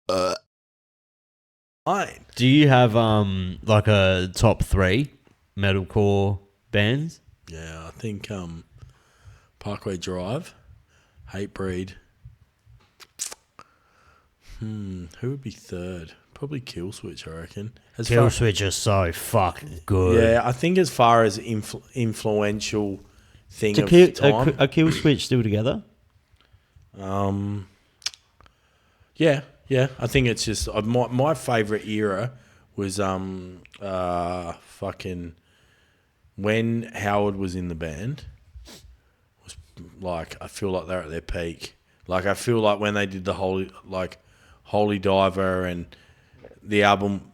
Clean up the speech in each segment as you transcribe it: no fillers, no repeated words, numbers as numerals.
Fine. Do you have like a top 3 metalcore bands? Yeah, I think Parkway Drive, Hatebreed. Who would be third? Probably Killswitch, I reckon. Killswitch are so fucking good. Yeah, I think as far as influential thing Are of time. Killswitch still together? Yeah, yeah. I think it's just my favorite era was fucking when Howard was in the band. Was like I feel like they're at their peak. Like I feel like when they did the Holy Diver and the album.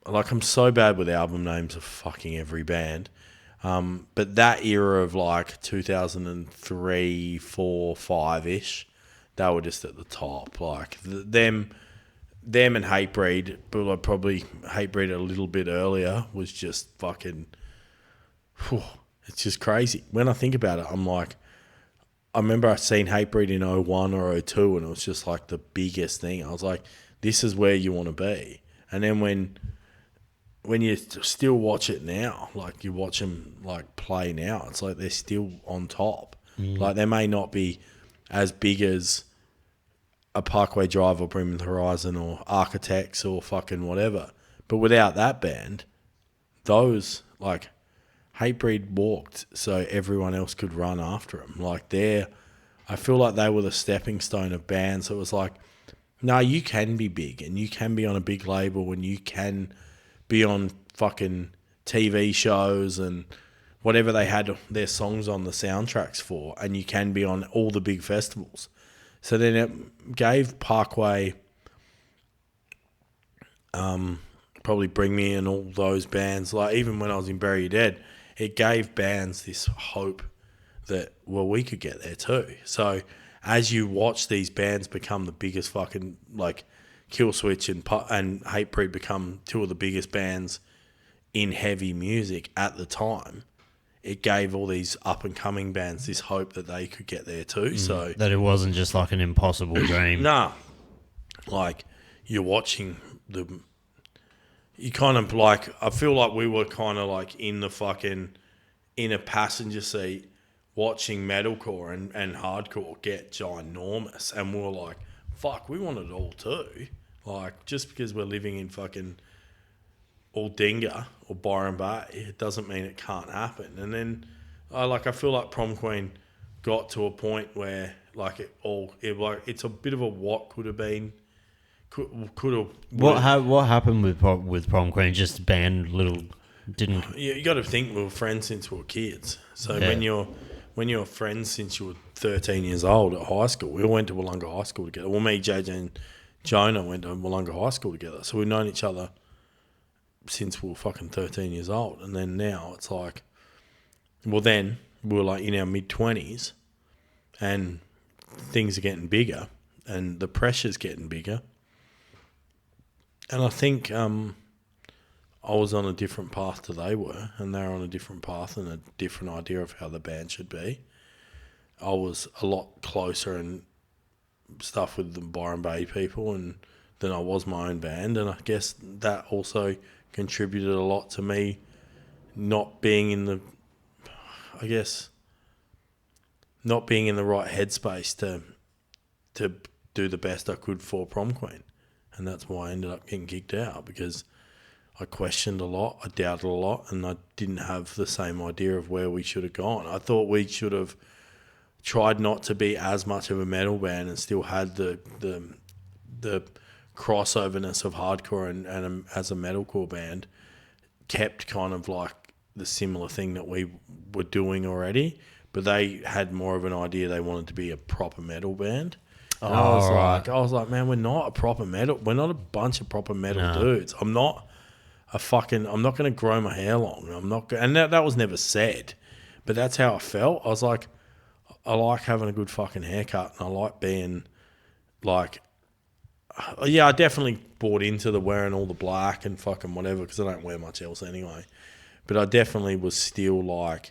Like I'm so bad with album names of fucking every band. But that era of like 2003, 4, 5 ish, they were just at the top. Like them and Hatebreed, but like probably Hatebreed a little bit earlier was just fucking. Whew, it's just crazy. When I think about it, I'm like, I remember I seen Hatebreed in 01 or 02, and it was just like the biggest thing. I was like, this is where you want to be. And then when you still watch it now, like you watch them like play now, it's like they're still on top. Like they may not be as big as a Parkway Drive or Bring Me the Horizon or Architects or fucking whatever, but without that band, those like Hatebreed walked so everyone else could run after them. Like I feel like they were the stepping stone of bands. It was like, no, you can be big and you can be on a big label and you can be on fucking TV shows and whatever they had their songs on the soundtracks for, and you can be on all the big festivals. So then it gave Parkway, probably Bring Me and all those bands, like even when I was in Bury Your Dead, it gave bands this hope that, well, we could get there too. So as you watch these bands become the biggest fucking, like Killswitch and Hatebreed become two of the biggest bands in heavy music at the time, it gave all these up and coming bands this hope that they could get there too. So That it wasn't just like an impossible dream. nah, like you're watching you kind of like, I feel like we were kind of like in a passenger seat watching metalcore and hardcore get ginormous, and we're like, fuck, we want it all too. Like, just because we're living in fucking Aldinga or Byron Bay, it doesn't mean it can't happen. And then, I feel like Prom Queen got to a point where, like, it's a bit of a what could have been, could have. What happened with Prom Queen? Just band little didn't. You got to think we were friends since we were kids. So Yeah. when you're friends since you were 13 years old at high school, we all went to Wollonga High School together. Well, me, JJ, and Jonah went to Wollonga High School together. So we've known each other since we were fucking 13 years old. And then now it's like, well, then we were like in our mid-20s and things are getting bigger and the pressure's getting bigger. And I think I was on a different path to they were, and they were on a different path and a different idea of how the band should be. I was a lot closer and stuff with the Byron Bay people and than I was my own band, and I guess that also contributed a lot to me not being in the right headspace to do the best I could for Prom Queen. And that's why I ended up getting kicked out, because I questioned a lot, I doubted a lot, and I didn't have the same idea of where we should have gone. I thought we should have tried not to be as much of a metal band and still had the crossoverness of hardcore and as a metalcore band, kept kind of like the similar thing that we were doing already, but they had more of an idea they wanted to be a proper metal band. And I was like, man, we're not a proper metal. We're not a bunch of proper metal dudes. I'm not going to grow my hair long. And that was never said, but that's how I felt. I was like, I like having a good fucking haircut, and I like being like, yeah, I definitely bought into the wearing all the black and fucking whatever, because I don't wear much else anyway. But I definitely was still like,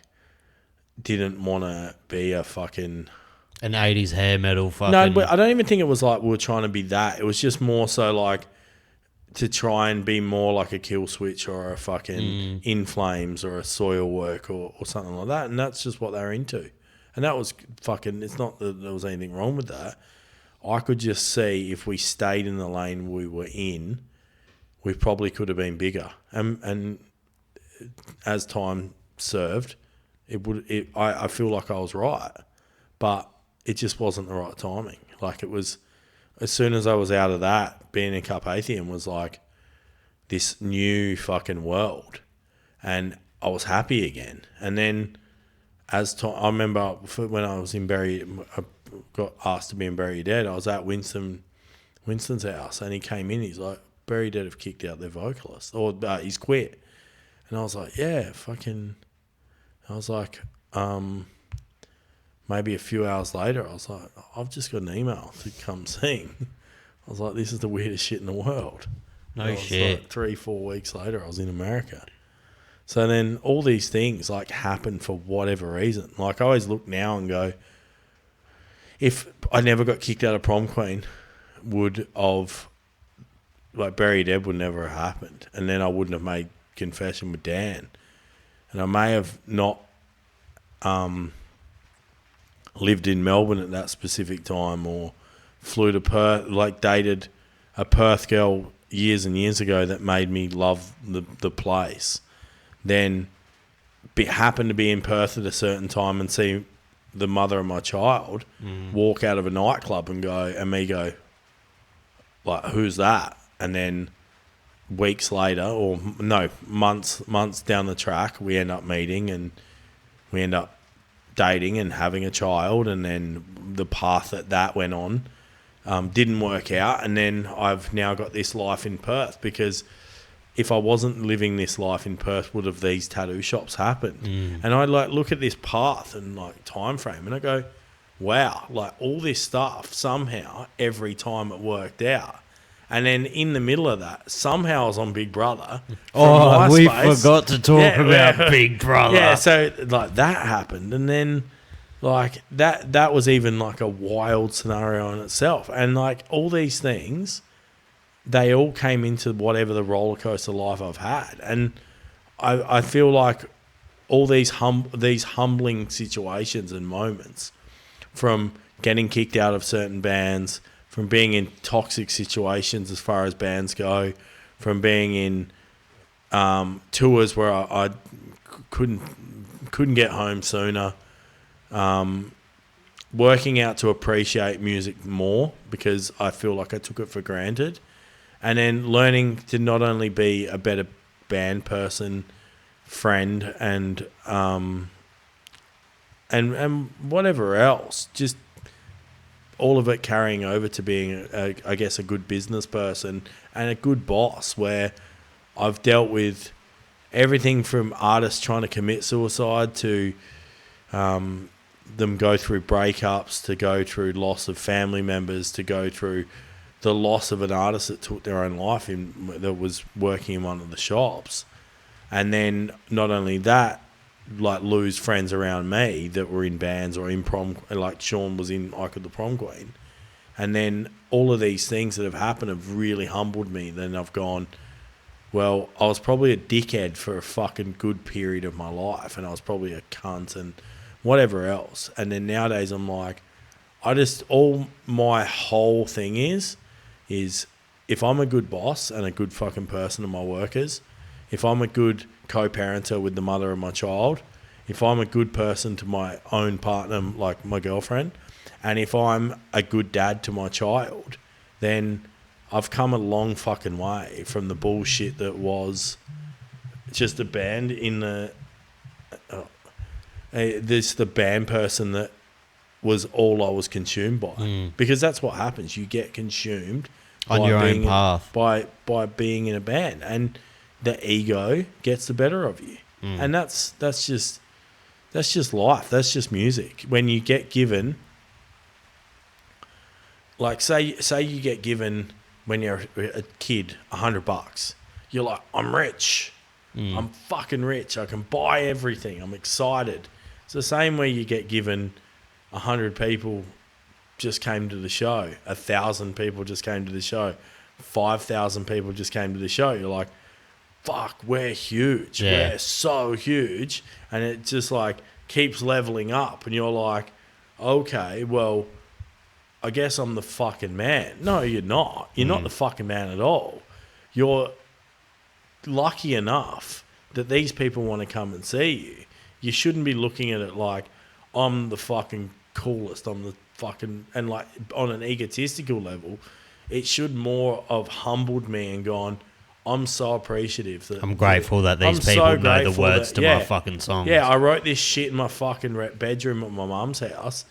didn't want to be a fucking An 80s hair metal fucking... No, but I don't even think it was like we were trying to be that. It was just more so like to try and be more like a Kill Switch or a fucking In Flames or a Soilwork or something like that. And that's just what they were into. And that was fucking... It's not that there was anything wrong with that. I could just see if we stayed in the lane we were in, we probably could have been bigger. And as time served, I feel like I was right. But it just wasn't the right timing. Like, it was... As soon as I was out of that, being in Carpathian was like this new fucking world. And I was happy again. And then as time... I remember when I was in I got asked to be in Bury Your Dead, I was at Winston's house, and he came in, he's like, Bury Your Dead have kicked out their vocalist, or he's quit. And I was like, yeah, fucking... I was like, maybe a few hours later, I was like, I've just got an email to come sing. I was like, this is the weirdest shit in the world. No shit. Like 3-4 weeks later, I was in America. So then all these things like happen for whatever reason. Like, I always look now and go, if I never got kicked out of Prom Queen, Bury Your Dead would never have happened. And then I wouldn't have made Confession with Dan. And I may have not lived in Melbourne at that specific time, or flew to Perth, like dated a Perth girl years and years ago that made me love the place. Then happened to be in Perth at a certain time and see the mother of my child walk out of a nightclub and go, like, who's that? And then weeks later, or no, months down the track, we end up meeting and we end up dating and having a child. And then the path that went on didn't work out. And then I've now got this life in Perth, because if I wasn't living this life in Perth, would have these tattoo shops happened? And I like look at this path and like time frame, and I go, wow, like all this stuff somehow every time it worked out. And then in the middle of that, somehow I was on Big Brother. Oh, we forgot to talk about Big Brother. Yeah, so like that happened, and then like that was even like a wild scenario in itself. And like all these things, they all came into whatever the roller coaster life I've had. And I feel like all these humbling situations and moments, from getting kicked out of certain bands, from being in toxic situations as far as bands go, from being in tours where I couldn't get home sooner, working out to appreciate music more because I feel like I took it for granted, and then learning to not only be a better band person, friend, and whatever else, just all of it carrying over to being, I guess, a good business person and a good boss, where I've dealt with everything from artists trying to commit suicide to them go through breakups, to go through loss of family members, to go through the loss of an artist that took their own life that was working in one of the shops. And then not only that, like lose friends around me that were in bands or in prom, like Sean was in Ike of the Prom Queen. And then all of these things that have happened have really humbled me. Then I've gone, well, I was probably a dickhead for a fucking good period of my life, and I was probably a cunt and whatever else. And then nowadays I'm like, all my whole thing is if I'm a good boss and a good fucking person to my workers, if I'm a good co-parenter with the mother of my child, if I'm a good person to my own partner, like my girlfriend, and if I'm a good dad to my child, then I've come a long fucking way from the bullshit that was just a band in the... the band person that was all I was consumed by. Because that's what happens. You get consumed on your own path by being in a band, and the ego gets the better of you. And that's just life. That's just music. When you get given, like say you get given when you're a kid $100, you're like, I'm rich. I'm fucking rich. I can buy everything. I'm excited. It's the same way you get given 100 people just came to the show, 1,000 people just came to the show, 5,000 people just came to the show. You're like, fuck, we're huge. Yeah. We're so huge. And it just like keeps leveling up. And you're like, okay, well, I guess I'm the fucking man. No, you're not. You're not the fucking man at all. You're lucky enough that these people want to come and see you. You shouldn't be looking at it like, I'm the fucking coolest. I'm the fucking... And like on an egotistical level, it should more have humbled me and gone, I'm so appreciative. That I'm grateful that these people know the words to my fucking songs. Yeah, I wrote this shit in my fucking bedroom at my mum's house,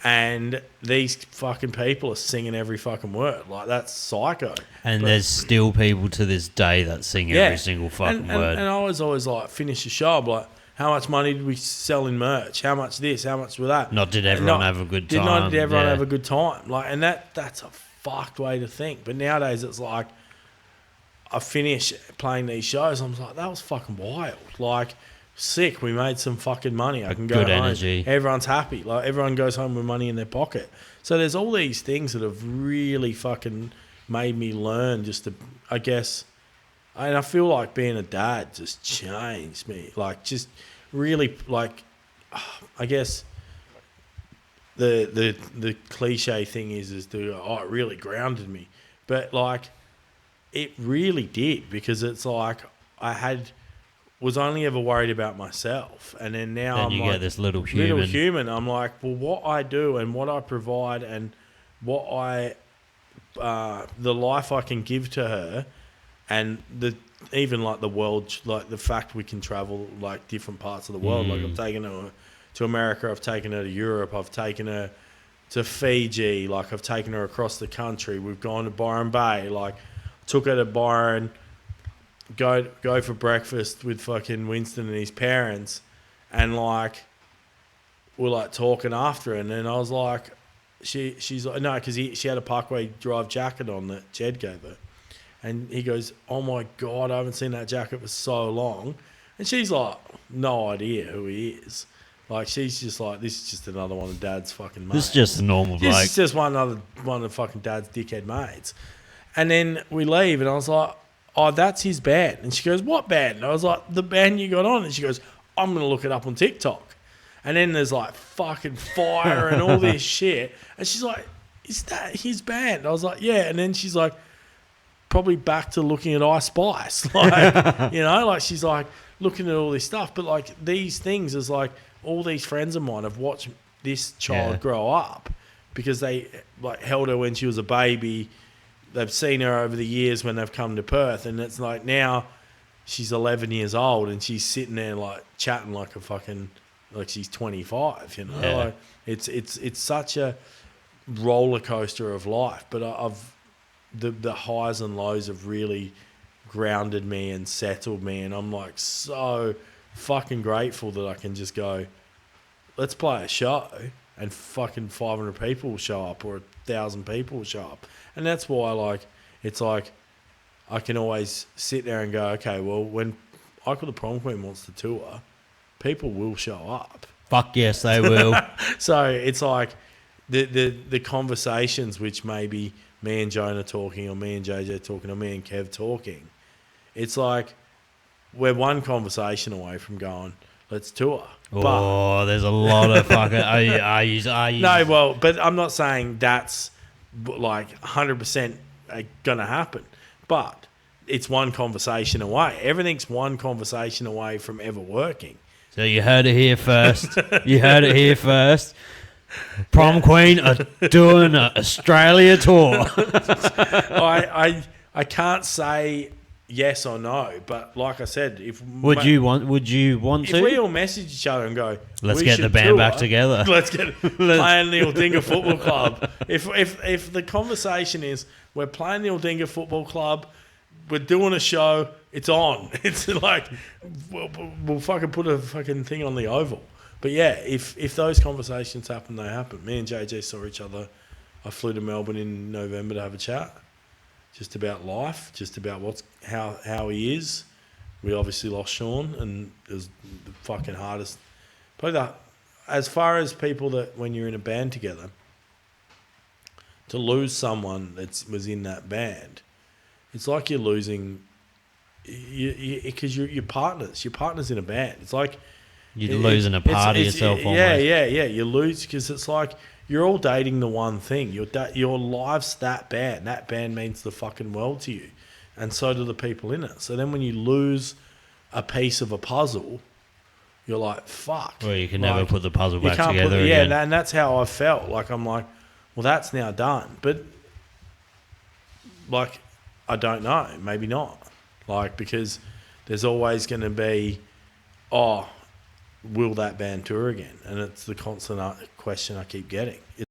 and these fucking people are singing every fucking word. Like, that's psycho. And there's still people to this day that sing every single fucking word. And I was always like, finish the show, I'm like, how much money did we sell in merch? How much this? How much with that? Did everyone have a good time? Did everyone have a good time? Like, and that's a fucked way to think. But nowadays it's like, I finish playing these shows, I'm like, that was fucking wild. Like, sick, we made some fucking money. I can go good home. Energy. Everyone's happy. Like, everyone goes home with money in their pocket. So there's all these things that have really fucking made me learn just to, I guess, and I feel like being a dad just changed me. Like, just really, like, I guess the cliche thing is it really grounded me. But like, it really did, because it's like was only ever worried about myself, and then now you like, get this little human. I'm like, well, what I do and what I provide and what the life I can give to her, and even like the world, like the fact we can travel like different parts of the world. Like, I've taken her to America, I've taken her to Europe, I've taken her to Fiji, like I've taken her across the country. We've gone to Byron Bay, like took her to Byron, go for breakfast with fucking Winston and his parents, and like we're like talking after, and then I was like, she's like, no, because she had a Parkway Drive jacket on that Jed gave her, and he goes, oh my god, I haven't seen that jacket for so long, and she's like, no idea who he is. Like, she's just like, this is just another one of Dad's fucking mates. This is just a normal bloke. This is just one of fucking Dad's dickhead mates. And then we leave, and I was like, oh, that's his band. And she goes, what band? And I was like, the band you got on. And she goes, I'm going to look it up on TikTok. And then there's like fucking fire and all this shit. And she's like, is that his band? And I was like, yeah. And then she's like, probably back to looking at Ice Spice. Like, you know, like she's like looking at all this stuff. But like these things is like, all these friends of mine have watched this child grow up because they like held her when she was a baby. They've seen her over the years when they've come to Perth, and it's like now she's 11 years old and she's sitting there like chatting like a fucking, like she's 25, you know. Yeah. Like, it's such a roller coaster of life, but the highs and lows have really grounded me and settled me, and I'm like so fucking grateful that I can just go, let's play a show, and fucking 500 people will show up, or 1,000 people will show up. And that's why, like, it's like I can always sit there and go, okay, well, when Michael the Prom Queen wants to tour, people will show up. Fuck yes, they will. So it's like the conversations which maybe me and Jonah are talking, or me and JJ talking, or me and Kev talking, it's like we're one conversation away from going, let's tour. Oh, there's a lot of fucking... Are you... No, well, but I'm not saying that's like 100% going to happen. But it's one conversation away. Everything's one conversation away from ever working. So you heard it here first. Prom Queen are doing an Australia tour. I can't say yes or no, but like I said, would you want to? If we all message each other and go, let's get the band back together. Let's get playing the Aldinga Football Club. If the conversation is we're playing the Aldinga Football Club, we're doing a show, it's on. It's like we'll fucking put a fucking thing on the Oval. But yeah, if those conversations happen, they happen. Me and JJ saw each other. I flew to Melbourne in November to have a chat. Just about life, just about how he is. We obviously lost Sean, and it was the fucking hardest. Probably as far as people that when you're in a band together, to lose someone that was in that band, it's like you're losing, because you're partners. Your partners in a band. It's like You're losing a part of yourself almost. Yeah. You lose because it's like you're all dating the one thing. Your life's that band. That band means the fucking world to you, and so do the people in it. So then when you lose a piece of a puzzle, you're like, fuck. Well, you can like, never put the puzzle you back can't together put, again. and that's how I felt. Like I'm like, well, that's now done. But like, I don't know. Maybe not. Like because there's always going to be, will that band tour again? And it's the constant question I keep getting.